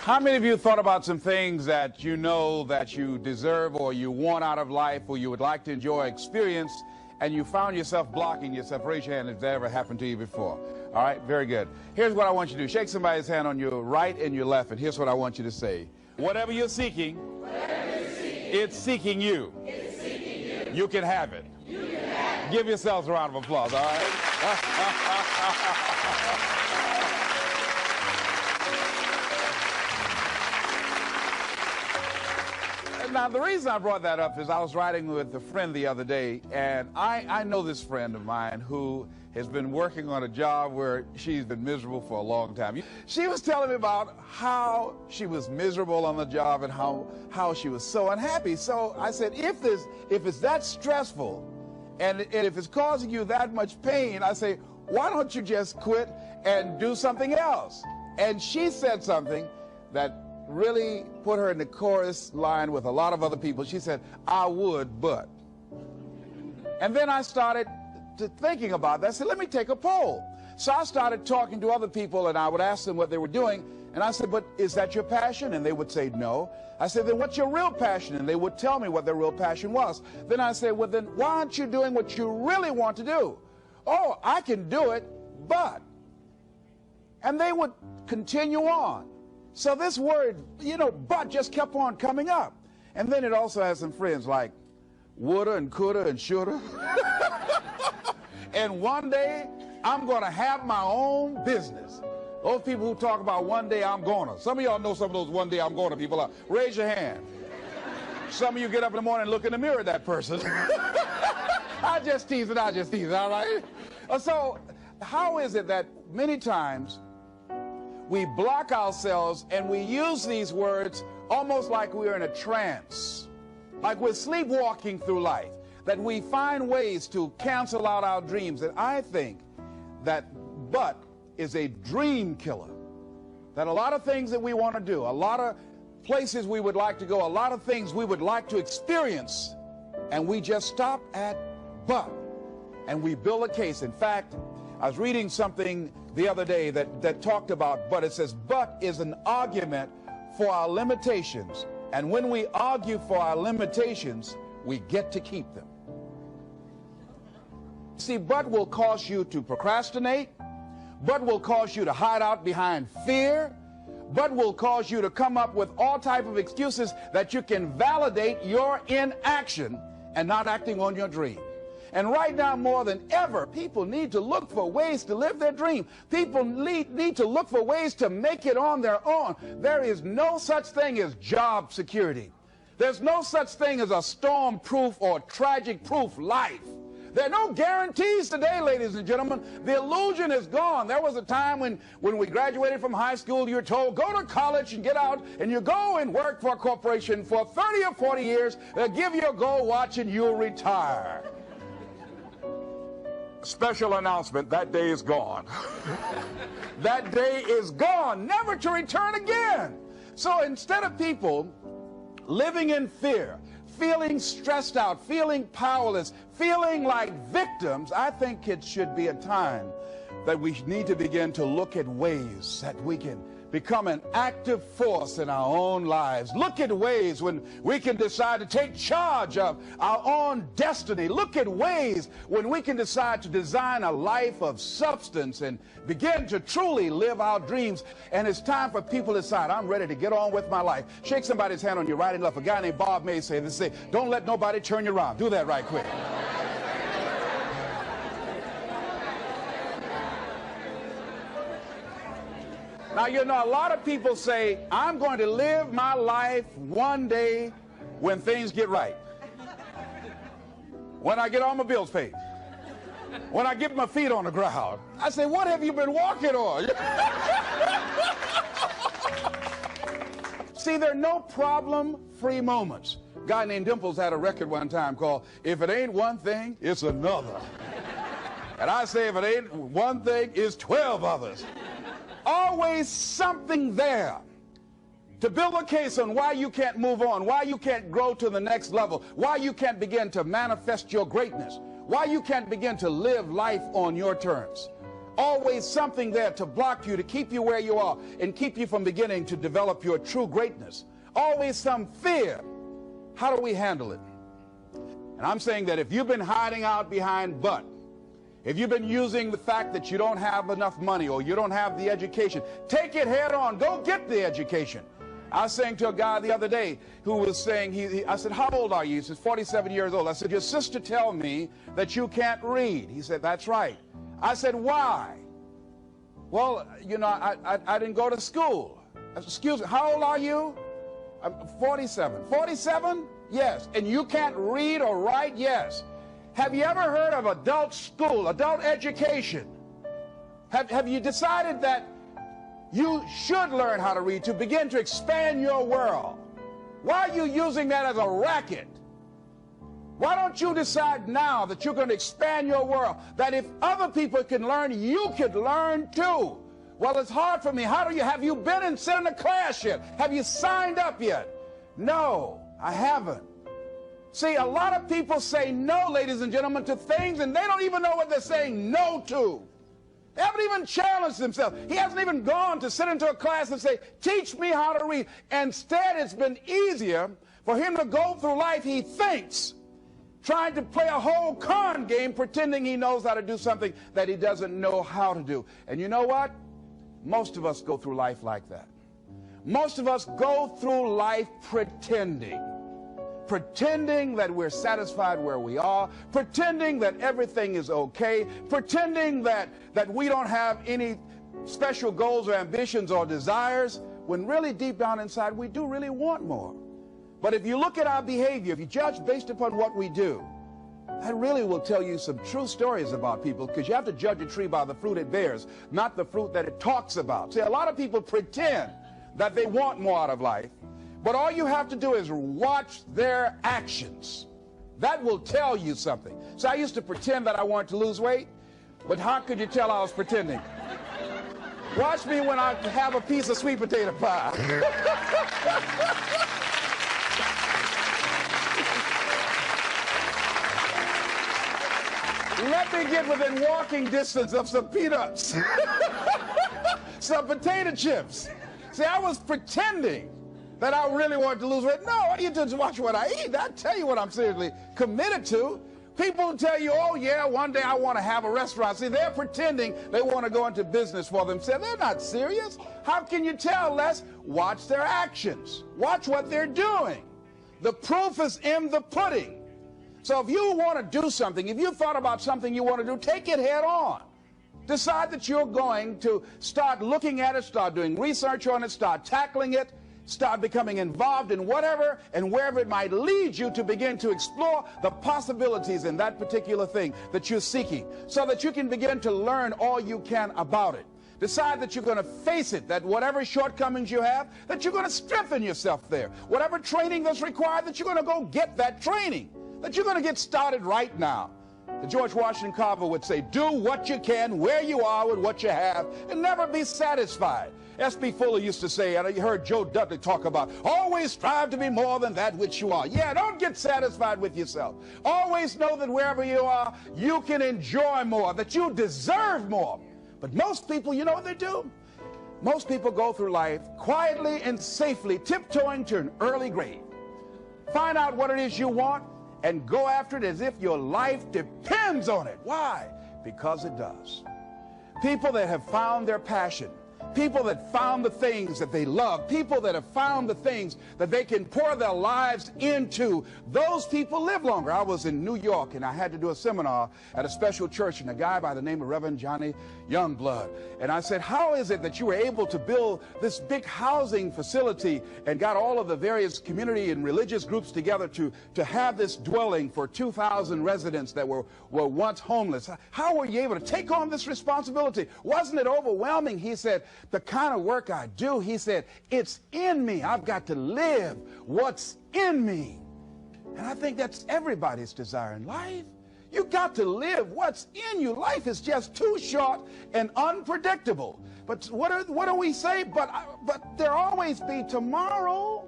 How many of you thought about some things that you know that you deserve or you want out of life or you would like to enjoy experience, and you found yourself blocking yourself? Raise your hand if that ever happened to you before. All right, very good. Here's what I want you to do. Shake somebody's hand on your right and your left, and here's what I want you to say. Whatever you're seeking, it's seeking you. You can have it. Give yourselves a round of applause, all right? Now, the reason I brought that up is I was riding with a friend the other day, and I know this friend of mine who has been working on a job where she's been miserable for a long time. She was telling me about how she was miserable on the job and how she was so unhappy. So I said, if it's that stressful and if it's causing you that much pain, I say, why don't you just quit and do something else? And she said something that really put her in the chorus line with a lot of other people. She said, I would, but. And then I started thinking about that. I said, let me take a poll. So I started talking to other people, and I would ask them what they were doing. And I said, but is that your passion? And they would say no. I said, then what's your real passion? And they would tell me what their real passion was. Then I said, well, then why aren't you doing what you really want to do? Oh, I can do it, but. And they would continue on. So this word, but just kept on coming up. And then it also has some friends like woulda and coulda and shoulda. And one day, I'm going to have my own business. Those people who talk about one day I'm gonna. Some of y'all know some of those one day I'm gonna people. Raise your hand. Some of you get up in the morning and look in the mirror at that person. I just tease it, all right? So how is it that many times we block ourselves and we use these words almost like we're in a trance, like we're sleepwalking through life, that we find ways to cancel out our dreams? And I think that but is a dream killer, that a lot of things that we want to do, a lot of places we would like to go, a lot of things we would like to experience, and we just stop at but, and we build a case. In fact, I was reading something the other day that talked about but. It says but is an argument for our limitations, and when we argue for our limitations, we get to keep them. See, but will cause you to procrastinate, but will cause you to hide out behind fear, but will cause you to come up with all type of excuses that you can validate your inaction and not acting on your dream. And right now, more than ever, people need to look for ways to live their dream. People need to look for ways to make it on their own. There is no such thing as job security. There's no such thing as a storm-proof or tragic-proof life. There are no guarantees today, ladies and gentlemen. The illusion is gone. There was a time when we graduated from high school, you were told, go to college and get out, and you go and work for a corporation for 30 or 40 years. They'll give you a gold watch and you'll retire. Special announcement, that day is gone. That day is gone, never to return again. So instead of people living in fear, feeling stressed out, feeling powerless, feeling like victims, I think it should be a time that we need to begin to look at ways that we can become an active force in our own lives. Look at ways when we can decide to take charge of our own destiny. Look at ways when we can decide to design a life of substance and begin to truly live our dreams. And it's time for people to decide, I'm ready to get on with my life. Shake somebody's hand on your right and left. A guy named Bob May say this, don't let nobody turn you around. Do that right quick. Now, a lot of people say, I'm going to live my life one day when things get right. When I get all my bills paid. When I get my feet on the ground. I say, what have you been walking on? See, there are no problem-free moments. A guy named Dimples had a record one time called, If It Ain't One Thing, It's Another. And I say, if it ain't one thing, it's 12 others. Always something there to build a case on why you can't move on, why you can't grow to the next level, why you can't begin to manifest your greatness, why you can't begin to live life on your terms. Always something there to block you, to keep you where you are, and keep you from beginning to develop your true greatness. Always some fear. How do we handle it? And I'm saying that if you've been hiding out behind but, if you've been using the fact that you don't have enough money or you don't have the education, take it head on. Go get the education. I was saying to a guy the other day who was saying, I said, how old are you? He says, 47 years old. I said, your sister tell me that you can't read. He said, that's right. I said, why? Well, you know, I didn't go to school. I said, excuse me, how old are you? I'm 47. 47? Yes. And you can't read or write? Yes. Have you ever heard of adult school, adult education? Have you decided that you should learn how to read to begin to expand your world? Why are you using that as a racket? Why don't you decide now that you're going to expand your world, that if other people can learn, you could learn too? Well, it's hard for me. Have you been and sat in a class yet? Have you signed up yet? No, I haven't. See, a lot of people say no, ladies and gentlemen, to things, and they don't even know what they're saying no to. They haven't even challenged themselves. He hasn't even gone to sit into a class and say, teach me how to read. Instead, it's been easier for him to go through life, he thinks, trying to play a whole con game, pretending he knows how to do something that he doesn't know how to do. And you know what? Most of us go through life like that. Most of us go through life pretending that we're satisfied where we are, pretending that everything is okay, pretending that we don't have any special goals or ambitions or desires, when really deep down inside we do really want more. But if you look at our behavior, if you judge based upon what we do, that really will tell you some true stories about people, because you have to judge a tree by the fruit it bears, not the fruit that it talks about. See, a lot of people pretend that they want more out of life, but all you have to do is watch their actions. That will tell you something. So I used to pretend that I wanted to lose weight, but how could you tell I was pretending? Watch me when I have a piece of sweet potato pie. Let me get within walking distance of some peanuts, some potato chips. See, I was pretending that I really wanted to lose weight. No, you just watch what I eat. I tell you what I'm seriously committed to. People tell you, oh yeah, one day I want to have a restaurant. See, they're pretending they want to go into business for themselves. They're not serious. How can you tell, Les? Watch their actions. Watch what they're doing. The proof is in the pudding. So if you want to do something, if you thought about something you want to do, take it head on. Decide that you're going to start looking at it, start doing research on it, start tackling it, start becoming involved in whatever and wherever it might lead you, to begin to explore the possibilities in that particular thing that you're seeking, so that you can begin to learn all you can about it. Decide that you're going to face it, that whatever shortcomings you have, that you're going to strengthen yourself there. Whatever training that's required, that you're going to go get that training, that you're going to get started right now. George Washington Carver would say, do what you can where you are with what you have, and never be satisfied. S.B. Fuller used to say, and you heard Joe Dudley talk about, always strive to be more than that which you are. Yeah, don't get satisfied with yourself. Always know that wherever you are, you can enjoy more, that you deserve more. But most people, you know what they do? Most people go through life quietly and safely, tiptoeing to an early grave. Find out what it is you want and go after it as if your life depends on it. Why? Because it does. People that have found their passion, people that found the things that they love, people that have found the things that they can pour their lives into, those people live longer. I was in New York and I had to do a seminar at a special church, and a guy by the name of Reverend Johnny Youngblood. And I said, how is it that you were able to build this big housing facility and got all of the various community and religious groups together to have this dwelling for 2,000 residents that were once homeless? How were you able to take on this responsibility? Wasn't it overwhelming? He said, the kind of work I do, he said, it's in me. I've got to live what's in me. And I think that's everybody's desire in life. You got to live what's in you. Life is just too short and unpredictable. But what do we say? But there'll always be tomorrow.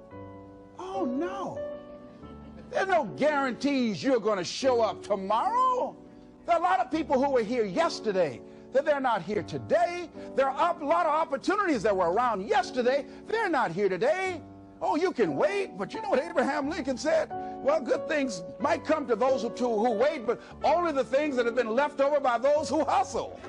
Oh no. There's no guarantees you're going to show up tomorrow. There are a lot of people who were here yesterday that they're not here today. There are a lot of opportunities that were around yesterday. They're not here today. Oh, you can wait, but you know what Abraham Lincoln said? Well, good things might come to those who wait, but only the things that have been left over by those who hustle.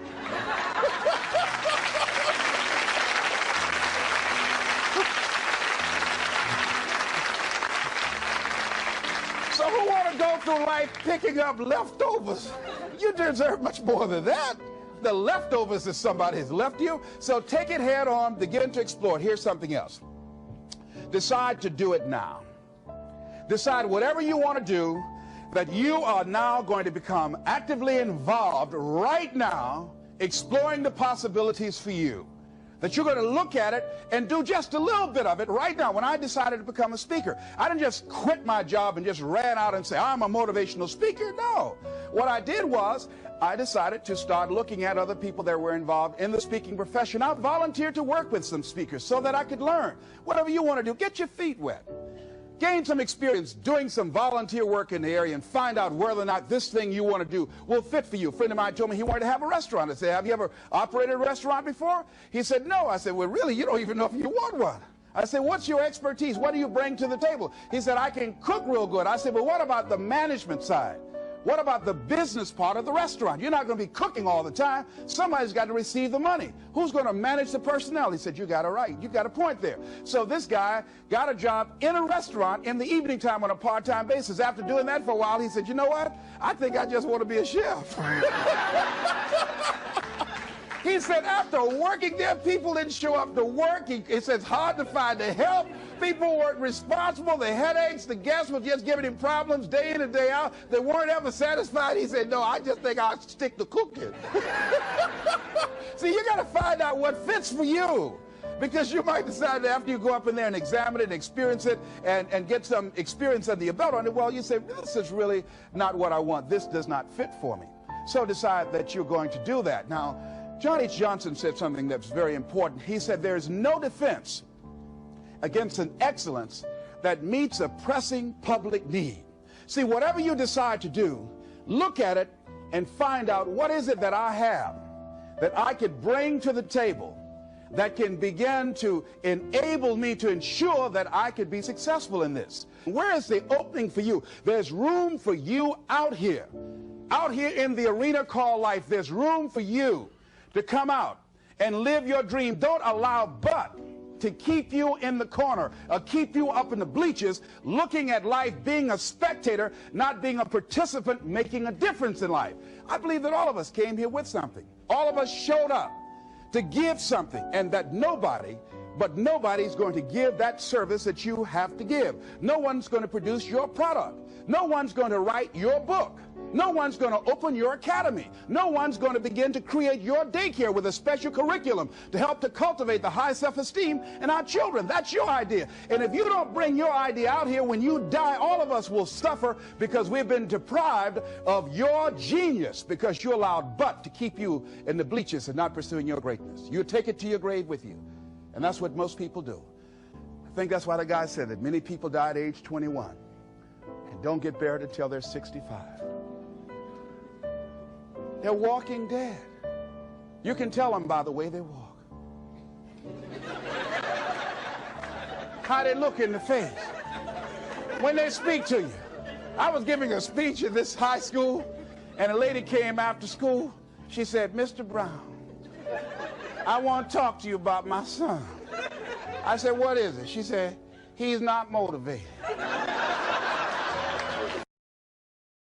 So who want to go through life picking up leftovers? You deserve much more than that. The leftovers that somebody has left you. So take it head on, begin to explore it. Here's something else. Decide to do it now. Decide whatever you want to do, that you are now going to become actively involved right now, exploring the possibilities for you. That you're going to look at it and do just a little bit of it right now. When I decided to become a speaker, I didn't just quit my job and just ran out and say, I'm a motivational speaker. No. What I did was, I decided to start looking at other people that were involved in the speaking profession. I volunteered to work with some speakers so that I could learn. Whatever you want to do, get your feet wet. Gain some experience doing some volunteer work in the area and find out whether or not this thing you want to do will fit for you. A friend of mine told me he wanted to have a restaurant. I said, have you ever operated a restaurant before? He said, no. I said, well, really, you don't even know if you want one. I said, what's your expertise? What do you bring to the table? He said, I can cook real good. I said, well, what about the management side? What about the business part of the restaurant? You're not going to be cooking all the time. Somebody's got to receive the money. Who's going to manage the personnel? He said, you got it right. You got a point there. So this guy got a job in a restaurant in the evening time on a part-time basis. After doing that for a while, he said, you know what? I think I just want to be a chef. He said after working there, people didn't show up to work. He said it's hard to find the help. People weren't responsible. The headaches, the guests were just giving him problems day in and day out. They weren't ever satisfied. He said, no, I just think I'll stick to cooking. See, you got to find out what fits for you. Because you might decide that after you go up in there and examine it and experience it and get some experience under your belt on it, well, you say, this is really not what I want. This does not fit for me. So decide that you're going to do that. Now, John H. Johnson said something that's very important. He said, there's no defense against an excellence that meets a pressing public need. See, whatever you decide to do, look at it and find out what is it that I have that I could bring to the table that can begin to enable me to ensure that I could be successful in this. Where is the opening for you? There's room for you out here in the arena called life. There's room for you to come out and live your dream. Don't allow but to keep you in the corner or keep you up in the bleachers looking at life, being a spectator, not being a participant, making a difference in life. I believe that all of us came here with something. All of us showed up to give something, and that nobody's going to give that service that you have to give. No one's going to produce your product. No one's going to write your book. No one's going to open your academy. No one's going to begin to create your daycare with a special curriculum to help to cultivate the high self-esteem in our children. That's your idea. And if you don't bring your idea out here, when you die, all of us will suffer because we've been deprived of your genius because you allowed but to keep you in the bleachers and not pursuing your greatness. You take it to your grave with you. And that's what most people do. I think that's why the guy said that many people die at age 21 and don't get buried until they're 65. They're walking dead. You can tell them by the way they walk. How they look in the face. When they speak to you. I was giving a speech in this high school, and a lady came after school. She said, Mr. Brown, I want to talk to you about my son. I said, what is it? She said, he's not motivated.